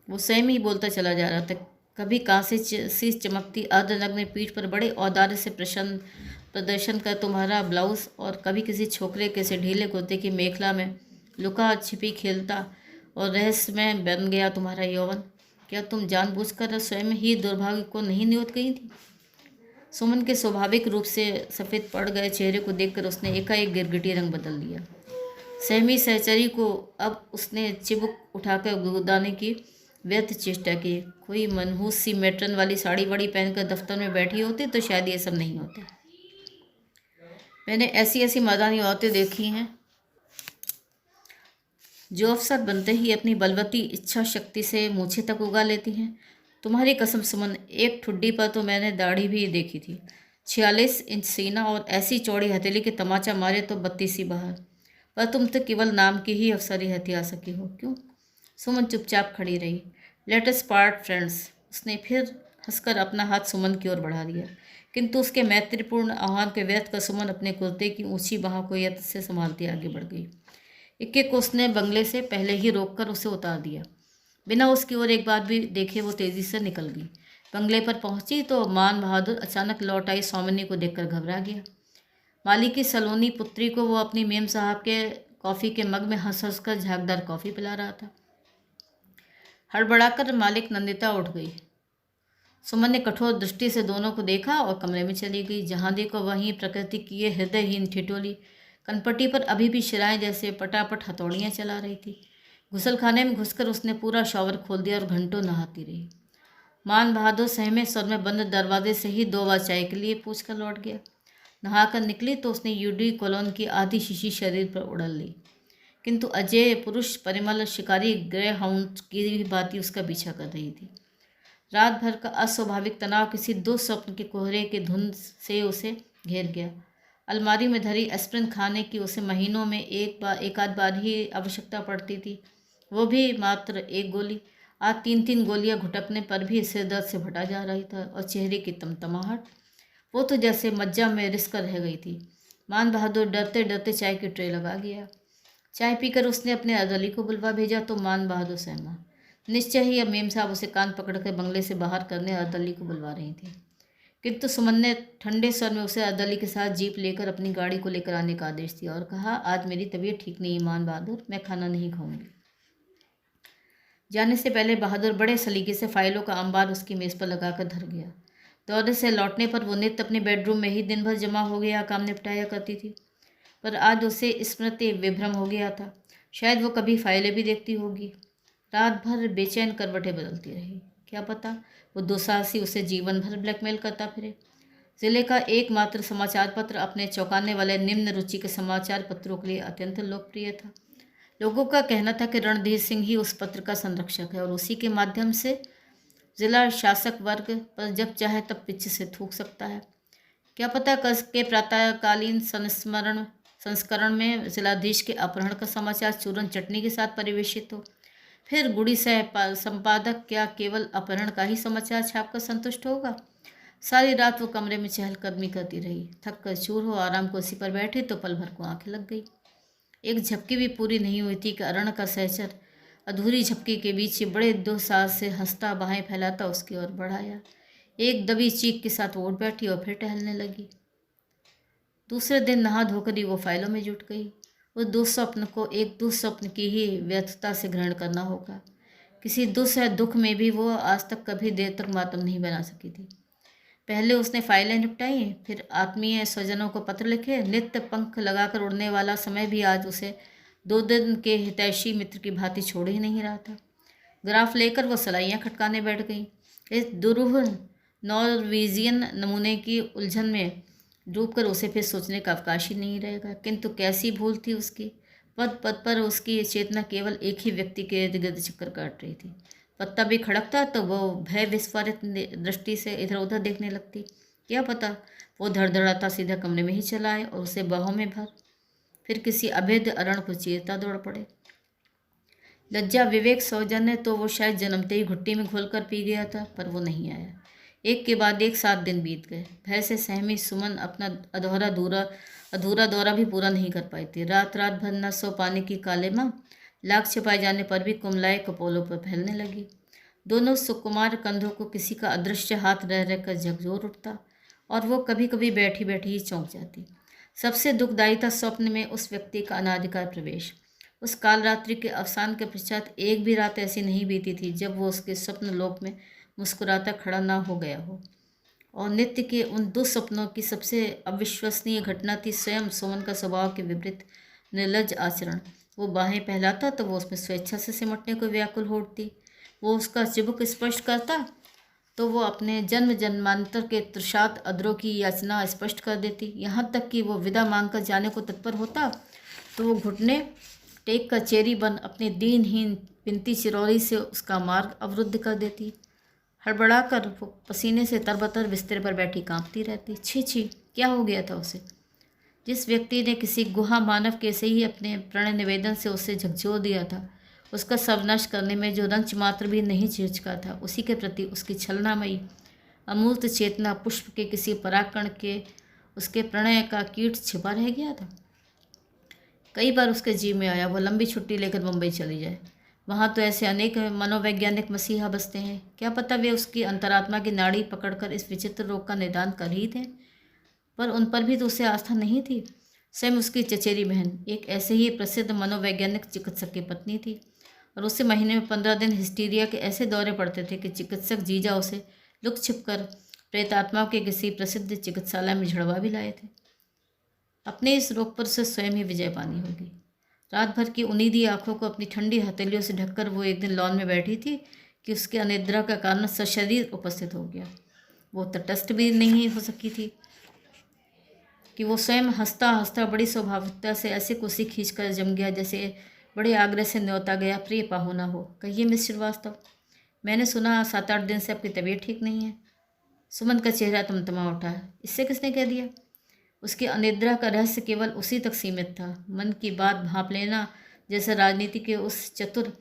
वो स्वयं ही बोलता चला जा रहा था। कभी कांसे सी चमकती अर्धनग्न पीठ पर बड़े औदार्य से प्रदर्शन कर तुम्हारा ब्लाउज, और कभी किसी छोकरे के से ढीले कुर्ते की मेखला में लुका छिपी खेलता और रहस्यमय बन गया तुम्हारा यौवन। क्या तुम जानबूझकर स्वयं ही दुर्भाग्य को नहीं नियोत गई थी? सुमन के स्वाभाविक रूप से सफ़ेद पड़ गए चेहरे को देखकर उसने एकाएक गिरगिटी रंग बदल दिया। सहमी सहचरी को अब उसने चिबुक उठाकर गुदगुदाने की व्यर्थ चेष्टा की। कोई मनहूस सी मैट्रन वाली साड़ी वाड़ी पहनकर दफ्तर में बैठी होती तो शायद ये सब नहीं होता। मैंने ऐसी ऐसी मर्दानी औरतें देखी हैं जो अफसर बनते ही अपनी बलवती इच्छा शक्ति से मूछें तक उगा लेती हैं। तुम्हारी कसम सुमन, एक ठुड्डी पर तो मैंने दाढ़ी भी देखी थी। 46 इंच सीना और ऐसी चौड़ी हथेली के तमाचा मारे तो 32 बाहर। पर तुम तो केवल नाम की ही अफसरी हथिया सकी हो। क्यों? सुमन चुपचाप खड़ी रही। Let us part friends. उसने फिर हंसकर अपना हाथ सुमन की ओर बढ़ा दिया, किंतु उसके मैत्रीपूर्ण आह्वान के व्यर्थ कर सुमन अपने कुर्ते की ऊंची बाहों को यत्न से संभालती आगे बढ़ गई। इक्के को उसने बंगले से पहले ही रोककर उसे उतार दिया। बिना उसकी ओर एक बार भी देखे वो तेजी से निकल गई। बंगले पर पहुंची तो मान बहादुर अचानक लौट आई सौमिनी को देखकर घबरा गया। माली की सलोनी पुत्री को वो अपनी मेम साहब के कॉफ़ी के मग में हंस हंस कर झागदार कॉफ़ी पिला रहा था। हड़बड़ाकर मालिक नंदिता उठ गई। सुमन ने कठोर दृष्टि से दोनों को देखा और कमरे में चली गई। जहाँ देखो वहीं प्रकृति की ये हृदयहीन ठिठोली कनपट्टी पर अभी भी शिराएं जैसे पटापट हथौड़ियाँ चला रही थी। गुसलखाने में घुसकर उसने पूरा शॉवर खोल दिया और घंटों नहाती रही। मान बहादुर सहमे स्वर में बंद दरवाजे से ही 2 बार चाय के लिए पूछ कर लौट गया। नहाकर निकली तो उसने यूडी कॉलोन की आधी शीशी शरीर पर उड़ल ली, किंतु अजय पुरुष परिमल शिकारी ग्रे हाउंड की भी बाती उसका पीछा कर रही थी। रात भर का अस्वाभाविक तनाव किसी दुस्वप्न के कोहरे के धुंध से उसे घेर गया। अलमारी में धरी एस्प्रिन खाने की उसे महीनों में एक आध बार ही आवश्यकता पड़ती थी, वो भी मात्र 1 गोली। आज 3-3 गोलियां घुटकने पर भी सिर दर्द से भटा जा रही था और चेहरे की तमतमाहट, वो तो जैसे मज्जा में रिस कर रह गई थी। मान बहादुर डरते डरते चाय की ट्रे लगा गया। चाय पीकर उसने अपने अर्दली को बुलवा भेजा तो मान बहादुर सहमा। निश्चय ही अब मेम साहब उसे कान पकड़कर बंगले से बाहर करने अर्दली को बुलवा रही थी, किंतु सुमन ने ठंडे स्वर में उसे अर्दली के साथ जीप लेकर अपनी गाड़ी को लेकर आने का आदेश दिया और कहा, आज मेरी तबीयत ठीक नहीं मान बहादुर, मैं खाना नहीं खाऊंगी। जाने से पहले बहादुर बड़े सलीके से फाइलों का अंबार उसकी मेज़ पर लगाकर धर गया। दौरे से लौटने पर वो नित्य अपने बेडरूम में ही दिन भर जमा हो गया काम निपटाया करती थी, पर आज उसे स्मृति विभ्रम हो गया था। शायद वो कभी फाइलें भी देखती होगी। रात भर बेचैन करवटें बदलती रही। क्या पता वो दुस्साहसी उसे जीवन भर ब्लैकमेल करता फिरे। जिले का एकमात्र समाचार पत्र अपने चौंकाने वाले निम्न रुचि के समाचार पत्रों के लिए अत्यंत लोकप्रिय था। लोगों का कहना था कि रणधीर सिंह ही उस पत्र का संरक्षक है और उसी के माध्यम से जिला शासक वर्ग पर जब चाहे तब पिच से थूक सकता है। क्या पता कल के प्रातःकालीन संस्करण में जिलाधीश के अपहरण का समाचार चूरन चटनी के साथ परिवेशित हो। फिर गुड़ी संपादक क्या केवल अपहरण का ही समाचार छापकर संतुष्ट होगा? सारी रात वो कमरे में चहलकदमी करती रही। थक कर चूर हो आराम कुर्सी पर बैठी तो पल भर को आंखें लग गई। एक झपकी भी पूरी नहीं हुई थी कि अरण का सहचर अधूरी झपकी के बीच बड़े दुस्साहस से हंसता बाहें फैलाता उसकी ओर बढ़ाया। एक दबी चीख के साथ वो उठ बैठी और फिर टहलने लगी। दूसरे दिन नहा धोकर ही वो फाइलों में जुट गई। उस दुस्वप्न को एक दुस्वप्न की ही व्यर्थता से ग्रहण करना होगा। किसी दुस्सह दुख में भी वो आज तक कभी देर तक मातम नहीं बना सकी थी। पहले उसने फाइलें निपटाई, फिर आत्मीय स्वजनों को पत्र लिखे। नित्य पंख लगाकर उड़ने वाला समय भी आज उसे 2 दिन के हितैषी मित्र की भांति छोड़ ही नहीं रहा था। ग्राफ लेकर वो सलाइयाँ खटकाने बैठ गई। इस दुरूह नॉर्वेजियन नमूने की उलझन में डूबकर उसे फिर सोचने का अवकाश ही नहीं रहेगा। किंतु कैसी भूल थी उसकी। पद पद पर उसकी चेतना केवल एक ही व्यक्ति के इर्द गिर्द चक्कर काट रही थी। पत्ता भी खड़कता तो वो भय विस्फारित दृष्टि से इधर उधर देखने लगती। क्या पता वो धड़धड़ाता सीधा कमरे में ही चला आए और उसे बाहों में भर फिर किसी अभेद्य अरण को चीरता दौड़ पड़े। लज्जा विवेक सौजन्य तो वो शायद जन्मते ही घुट्टी में घोलकर पी गया था, पर वो नहीं आया। एक के बाद एक 7 दिन बीत गए। भय से सहमी सुमन अपना अधूरा दौरा भी पूरा नहीं कर पाई थी। रात भर न सो पाने की काले माँ लाख छिपाए जाने पर भी कुमलाए कपोलों पर फैलने लगी। दोनों सुकुमार कंधों को किसी का अदृश्य हाथ रह रहकर झकझोर उठता और वो कभी कभी बैठी बैठी ही चौंक जाती। सबसे दुखदायी था स्वप्न में उस व्यक्ति का अनाधिकार प्रवेश। उस काल रात्रि के अवसान के पश्चात एक भी रात ऐसी नहीं बीती थी जब वो उसके स्वप्न लोक में मुस्कुराता खड़ा ना हो गया हो। और नित्य के उन दुस्वप्नों की सबसे अविश्वसनीय घटना थी स्वयं सुमन का स्वभाव के विपरीत निर्लज आचरण। वो बाहें फैलाता तो वो उसमें स्वेच्छा से सिमटने को व्याकुल हो उठती। वो उसका चिबुक स्पष्ट करता तो वो अपने जन्म जन्मांतर के तृषात अधरों की याचना स्पष्ट कर देती। यहाँ तक कि वो विदा मांग कर जाने को तत्पर होता तो वो घुटने टेक कर चेरी बन अपने दीनहीन बिनती चिरौरी से उसका मार्ग अवरुद्ध कर देती। हड़बड़ा कर वो पसीने से तरबतर बिस्तर पर बैठी कांपती रहती। छी छी, क्या हो गया था उसे? जिस व्यक्ति ने किसी गुहा मानव के से ही अपने प्रणय निवेदन से उसे झकझोर दिया था, उसका सर्वनाश करने में जो रंच मात्र भी नहीं झिझका था, उसी के प्रति उसकी छलनामयी अमूर्त चेतना पुष्प के किसी परागकण के उसके प्रणय का कीट छिपा रह गया था। कई बार उसके जी में आया वो लंबी छुट्टी लेकर मुंबई चली जाए। वहाँ तो ऐसे अनेक मनोवैज्ञानिक मसीहा बसते हैं, क्या पता वे उसकी अंतरात्मा की नाड़ी पकड़कर इस विचित्र रोग का निदान कर ही थे। पर उन पर भी तो उसे आस्था नहीं थी। स्वयं उसकी चचेरी बहन एक ऐसे ही प्रसिद्ध मनोवैज्ञानिक चिकित्सक की पत्नी थी और उसे महीने में 15 दिन हिस्टीरिया के ऐसे दौरे पड़ते थे कि चिकित्सक जीजा उसे लुक छिप कर प्रेतात्माओं के किसी प्रसिद्ध चिकित्सालय में झड़वा भी लाए थे। अपने इस रोग पर उसे स्वयं ही विजय पानी होगी। रात भर की उनीदी आंखों को अपनी ठंडी हथेलियों से ढककर वो एक दिन लॉन में बैठी थी कि उसके अनिद्रा का कारण सशरीर उपस्थित हो गया। वो तटस्थ भी नहीं हो सकी थी कि वो स्वयं हंसता हंसता बड़ी स्वाभाविकता से ऐसे कुर्सी खींचकर जम गया जैसे बड़े आग्रह से न्योता गया प्रिय पाहुना हो। कहिए मिस श्रीवास्तव, मैंने सुना 7-8 दिन से आपकी तबीयत ठीक नहीं है। सुमन का चेहरा तमतमा उठा। इससे किसने कह दिया? उसकी अनिद्रा का रहस्य केवल उसी तक सीमित था। मन की बात भांप लेना जैसे राजनीति के उस चतुर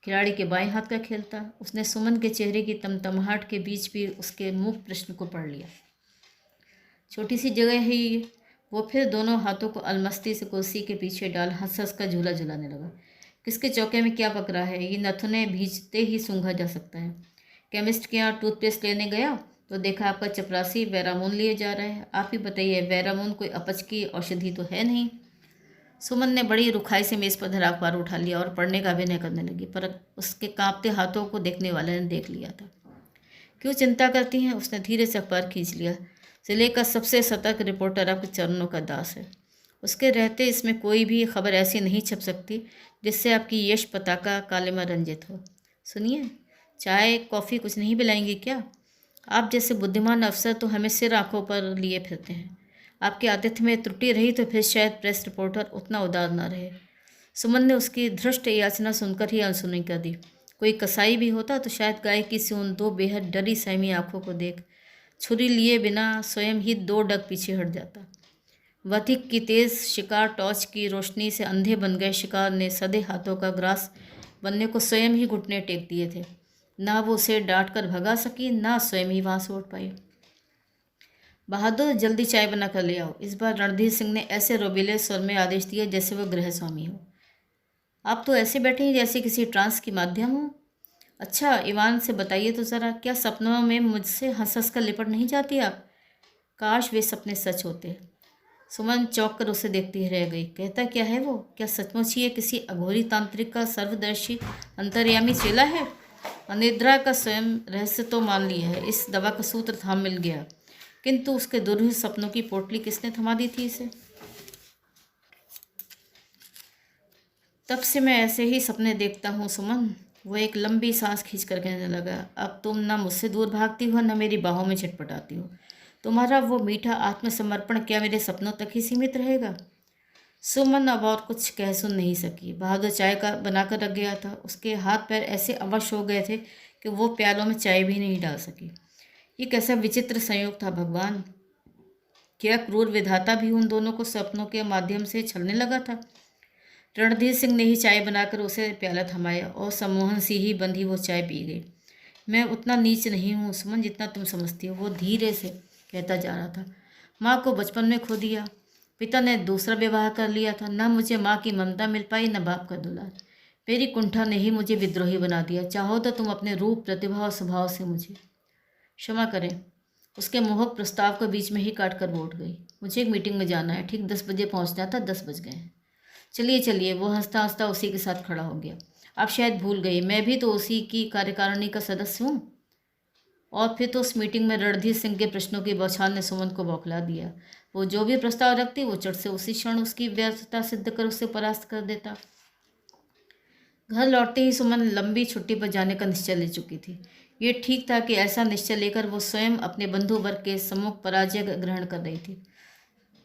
खिलाड़ी के बाएं हाथ का खेल था। उसने सुमन के चेहरे की तमतमाहट के बीच भी उसके मुख प्रश्न को पढ़ लिया। छोटी सी जगह है ये। वो फिर दोनों हाथों को अलमस्ती से कुर्सी के पीछे डाल हंस हंस का झूला झुलाने लगा। किसके चौके में क्या पक रहा है, ये नथुने भीजते ही सूंघा जा सकता है। केमिस्ट के यहाँ टूथपेस्ट लेने गया तो देखा आपका चपरासी वेरामून लिए जा रहा है। आप ही बताइए, वेरामून कोई अपच की औषधि तो है नहीं। सुमन ने बड़ी रुखाई से मेज़ पर धरा अखबार उठा लिया और पढ़ने का अभिनय करने लगी, पर उसके कांपते हाथों को देखने वाले ने देख लिया था। क्यों चिंता करती हैं? उसने धीरे से अखबार खींच लिया। जिले का सबसे सतर्क रिपोर्टर आपके चरणों का दास है। उसके रहते इसमें कोई भी खबर ऐसी नहीं छप सकती जिससे आपकी यश पताका कालिमा रंजित हो। सुनिए, चाय कॉफ़ी कुछ नहीं पिलाएंगी क्या? आप जैसे बुद्धिमान अफसर तो हमें सिर आंखों पर लिए फिरते हैं। आपके आतिथ्य में त्रुटि रही तो फिर शायद प्रेस रिपोर्टर उतना उदार न रहे। सुमन ने उसकी धृष्ट याचना सुनकर ही अनसुनी कर दी। कोई कसाई भी होता तो शायद गाय की सी उन दो बेहद डरी सहमी आंखों को देख छुरी लिए बिना स्वयं ही 2 डग पीछे हट जाता। वधिक की तेज शिकार टॉर्च की रोशनी से अंधे बन गए शिकार ने सधे हाथों का ग्रास बनने को स्वयं ही घुटने टेक दिए थे। ना वो उसे डांट कर भगा सकी, ना स्वयं ही वहाँ से उठ पाई। बहादुर, जल्दी चाय बना कर ले आओ। इस बार रणधीर सिंह ने ऐसे रोबीले स्वर में आदेश दिया जैसे वह गृह स्वामी हो। आप तो ऐसे बैठे हैं जैसे किसी ट्रांस की माध्यम हो। अच्छा, ईवान से बताइए तो ज़रा, क्या सपनों में मुझसे हंस हंस कर लिपट नहीं जाती आप? काश वे सपने सच होते। सुमन चौंक कर उसे देखती ही रह गई। कहता क्या है वो? क्या सचमुच ही ये किसी अघोरी तांत्रिक का सर्वदर्शी अंतर्यामी चेला है? अनिद्रा का स्वयं रहस्य तो मान लिया है, इस दवा का सूत्र थाम मिल गया, किंतु उसके दुर्भिक्ष सपनों की पोटली किसने थमा दी थी इसे? तब से मैं ऐसे ही सपने देखता हूँ सुमन। वो एक लंबी सांस खींच कर कहने लगा। अब तुम न मुझसे दूर भागती हो, न मेरी बाहों में छटपटाती हो। तुम्हारा वो मीठा आत्मसमर्पण क्या मेरे सपनों तक ही सीमित रहेगा? सुमन अब और कुछ कह सुन नहीं सकी। बहादुर चाय का बनाकर रख गया था। उसके हाथ पैर ऐसे अवश हो गए थे कि वो प्यालों में चाय भी नहीं डाल सकी। ये कैसा विचित्र संयोग था भगवान! क्या क्रूर विधाता भी उन दोनों को सपनों के माध्यम से छलने लगा था। रणधीर सिंह ने ही चाय बनाकर उसे प्याला थमाया और सम्मोहन सी ही बंधी वो चाय पी गई। मैं उतना नीच नहीं हूँ सुमन जितना तुम समझती हो, वो धीरे से कहता जा रहा था। माँ को बचपन में खो दिया, पिता ने दूसरा विवाह कर लिया था। न मुझे माँ की ममता मिल पाई, न बाप का दुलार। मेरी कुंठा ने ही मुझे विद्रोही बना दिया। चाहो तो तुम अपने रूप, प्रतिभा और स्वभाव से मुझे क्षमा करें। उसके मोहक प्रस्ताव को बीच में ही काट कर वो उठ गई। मुझे एक मीटिंग में जाना है, ठीक 10 बजे पहुंचना था, 10 बज गए हैं। चलिए चलिए, वो हंसता हंसता उसी के साथ खड़ा हो गया। आप शायद भूल गई, मैं भी तो उसी की कार्यकारिणी का सदस्य हूँ। और फिर तो उस मीटिंग में रणधीर सिंह के प्रश्नों की बौछार ने सुमन को बौखला दिया। वो जो भी प्रस्ताव रखती वो चट से उसी क्षण उसकी व्यर्थता सिद्ध कर उसे परास्त कर देता। घर लौटते ही सुमन लंबी छुट्टी पर जाने का निश्चय ले चुकी थी। ये ठीक था कि ऐसा निश्चय लेकर वो स्वयं अपने बंधु वर्ग के सम्मुख पराजय ग्रहण कर रही थी।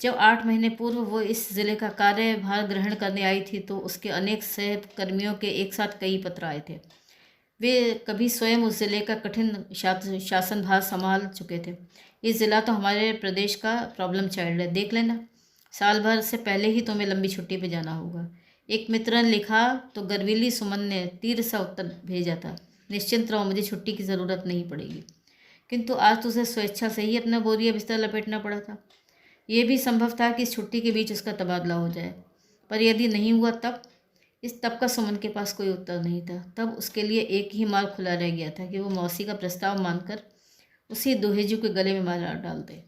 जब 8 महीने पूर्व वो इस जिले का कार्यभार ग्रहण करने आई थी तो उसके अनेक सहकर्मियों के एक साथ कई पत्र आए थे। वे कभी स्वयं उस जिले का कठिन शासनभार संभाल चुके थे। ये ज़िला तो हमारे प्रदेश का प्रॉब्लम चाइल्ड है, देख लेना। साल भर से पहले ही तुम्हें लंबी छुट्टी पे जाना होगा। एक मित्र ने लिखा तो गर्वीली सुमन ने तीर सा उत्तर भेजा था, निश्चिंत रहो, मुझे छुट्टी की ज़रूरत नहीं पड़ेगी। किंतु आज तो उसे स्वेच्छा से ही अपना बोरिया बिस्तर लपेटना पड़ा था। ये भी संभव था कि इस छुट्टी के बीच उसका तबादला हो जाए, पर यदि नहीं हुआ तब? इस तब का सुमन के पास कोई उत्तर नहीं था। तब उसके लिए एक ही मार्ग खुला रह गया था कि वो मौसी का प्रस्ताव मानकर उसी दोहेजू के गले में मार डाल दे।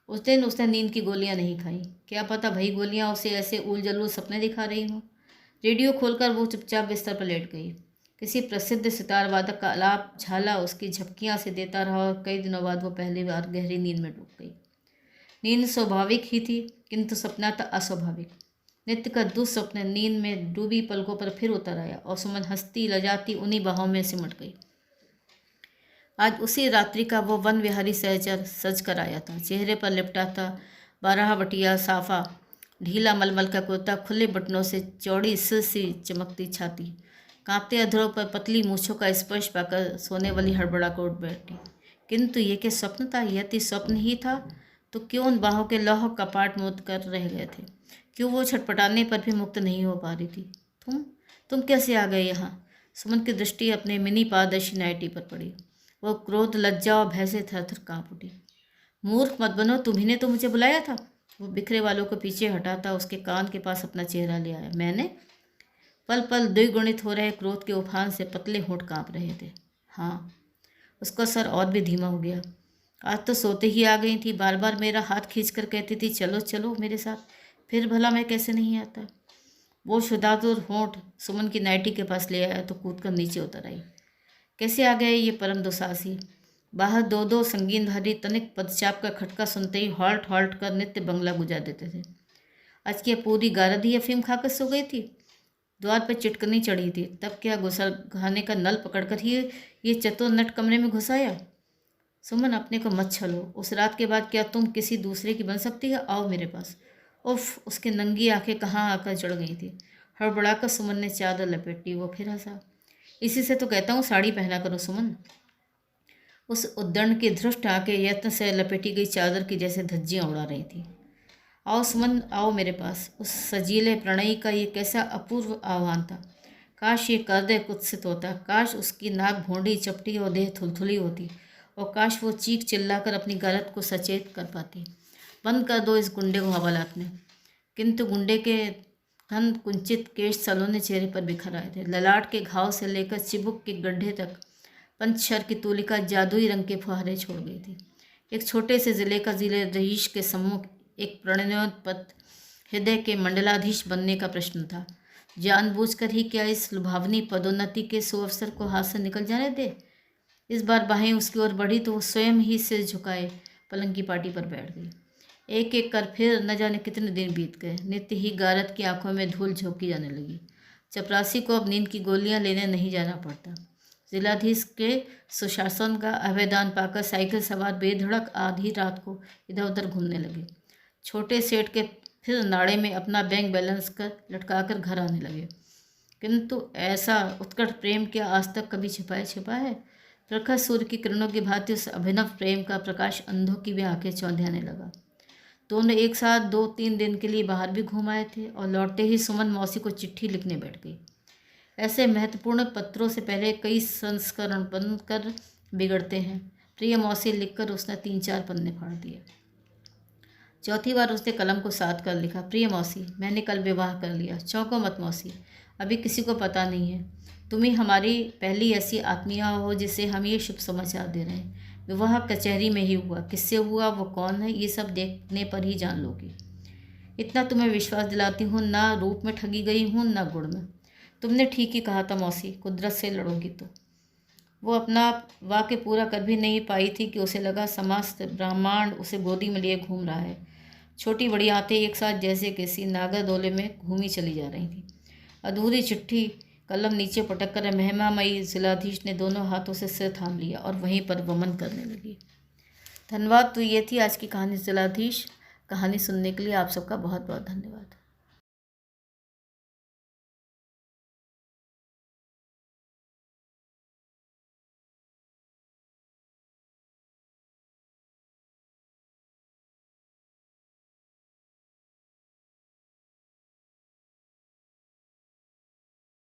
उस दिन उसने नींद की गोलियां नहीं खाई। क्या पता भाई गोलियां उसे ऐसे उल जलूल सपने दिखा रही हों। रेडियो खोलकर वो चुपचाप बिस्तर पर लेट गई। किसी प्रसिद्ध सितार वादक का आलाप झाला उसकी झपकियां से देता रहा और कई दिनों बाद वो पहली बार गहरी नींद में डूब गई। नींद स्वाभाविक ही थी, किंतु सपना था अस्वाभाविक। नित्य का दुस्वप्न नींद में डूबी पलकों पर फिर उतर आया और सुमन हंसती लजाती उन्हीं बाहों में सिमट गई। आज उसी रात्रि का वो वन विहारी सहचर सज कर आया था। चेहरे पर लिपटा था 12 साफा, ढीला मलमल का कुर्ता, खुले बटनों से चौड़ी सिर सी चमकती छाती, कांपते अधरों पर पतली मूछों का स्पर्श पाकर सोने वाली हड़बड़ा कर उठ बैठी। किंतु ये क्या स्वप्न था? यदि स्वप्न ही था तो क्यों उन बाहों के लौह कपाट मूंद कर रह गए थे? क्यों वो छटपटाने पर भी मुक्त नहीं हो पा रही थी? तुम कैसे आ गए यहाँ? सुमन की दृष्टि अपने मिनी पारदर्शी नाइटी पर पड़ी। वो क्रोध, लज्जा और भय से थर थर काँप उठी। मूर्ख मत बनो, तुम्ही ने तो मुझे बुलाया था। वो बिखरे वालों को पीछे हटाता उसके कान के पास अपना चेहरा ले आया। मैंने? पल पल द्विगुणित हो रहे क्रोध के उफान से पतले होंठ काँप रहे थे। हाँ। उसका सर और भी धीमा हो गया। आज तो सोते ही आ गई थी, बार बार मेरा हाथ खींचकर कहती थी चलो चलो मेरे साथ, फिर भला मैं कैसे नहीं आता। वो शुदातुर होंठ सुमन की नाइटी के पास ले आया तो कूद कर नीचे उतर आई। कैसे आ गए ये परम दुसाहसी? बाहर दो दो संगीनधारी तनिक पदचाप का खटका सुनते ही हॉल्ट हॉल्ट कर नित्य बंगला गुजार देते थे। आज क्या पूरी गारद ही अफीम खाकर सो गई थी? द्वार पर चिटकनी चढ़ी थी, तब क्या गुसल खाने का नल पकड़कर ही ये चतुर नट कमरे में घुसाया? सुमन, अपने को मत छलो। उस रात के बाद क्या तुम किसी दूसरे की बन सकती है? आओ मेरे पास। उफ, उसकी नंगी आंखें कहाँ आकर जड़ गई थी। हड़बड़ाकर सुमन ने चादर लपेट ली। वो फिर हंसा। इसी से तो कहता हूँ साड़ी पहना करो सुमन। उस उद्दंड की धृष्ट आंखें यत्न से लपेटी गई चादर की जैसे धज्जियाँ उड़ा रही थी। आओ सुमन, आओ मेरे पास। उस सजीले प्रणयी का ये कैसा अपूर्व आह्वान था। काश ये हृदय कुत्सित होता, काश उसकी नाक भौंडी चपटी और देह थुलथुली होती, और काश वो चीख चिल्लाकर अपनी गलत को सचेत कर पाती। बंद कर दो इस गुंडे को हवालात में। किंतु गुंडे के घन कुंचित केश सलोने चेहरे पर बिखर आए थे। ललाट के घाव से लेकर चिबुक के गड्ढे तक पंचशर की तूलिका जादुई रंग के फुहारे छोड़ गई थी। एक छोटे से जिले का जिले रईस के सम्मुख एक प्रणयोत्पत हृदय के मंडलाधीश बनने का प्रश्न था। जानबूझकर ही क्या इस लुभावनी पदोन्नति के सुअवसर को हाथ से निकल जाने दे? इस बार बाहें उसकी ओर बढ़ी तो वो स्वयं ही सिर झुकाए पलंग की पाटी पर बैठ गई। एक एक कर फिर न जाने कितने दिन बीत गए। नित्य ही गारद की आंखों में धूल झोंकी जाने लगी। चपरासी को अब नींद की गोलियां लेने नहीं जाना पड़ता। जिलाधीश के सुशासन का अभयदान पाकर साइकिल सवार बेधड़क आधी रात को इधर उधर घूमने लगे। छोटे सेठ के फिर नाड़े में अपना बैंक बैलेंस कर लटका कर घर आने लगे। किंतु ऐसा उत्कट प्रेम क्या आज तक कभी छिपा है? प्रखर सूर्य की किरणों की भांति उस अभिनव प्रेम का प्रकाश अंधों की भी आंखें चौंधियाने लगा। दोनों एक साथ 2-3 दिन के लिए बाहर भी घूम आए थे और लौटते ही सुमन मौसी को चिट्ठी लिखने बैठ गई। ऐसे महत्वपूर्ण पत्रों से पहले कई संस्करण बनकर बिगड़ते हैं। प्रिय मौसी लिखकर उसने 3-4 पन्ने फाड़ दिए। चौथी बार उसने कलम को साथ कर लिखा। प्रिय मौसी, मैंने कल विवाह कर लिया। चौंको मत मौसी, अभी किसी को पता नहीं है। तुम ही हमारी पहली ऐसी आत्मीय हो जिसे हम ये शुभ समाचार दे रहे हैं। विवाह कचहरी में ही हुआ, किससे हुआ, वो कौन है, ये सब देखने पर ही जान लोगी। इतना तुम्हें विश्वास दिलाती हूँ, ना रूप में ठगी गई हूँ ना गुण में। तुमने ठीक ही कहा था मौसी, कुदरत से लड़ोगी तो। वो अपना वाक्य पूरा कर भी नहीं पाई थी कि उसे लगा समस्त ब्रह्मांड उसे गोदी में लिए घूम रहा है। छोटी बड़ी आंतें एक साथ जैसे किसी नागरदोले में घूमी चली जा रही थी। अधूरी चिट्ठी कलम नीचे पटक कर महिमामयी जिलाधीश ने दोनों हाथों से सिर थाम लिया और वहीं पर वमन करने लगी। धन्यवाद। तो ये थी आज की कहानी जिलाधीश। कहानी सुनने के लिए आप सबका बहुत बहुत धन्यवाद।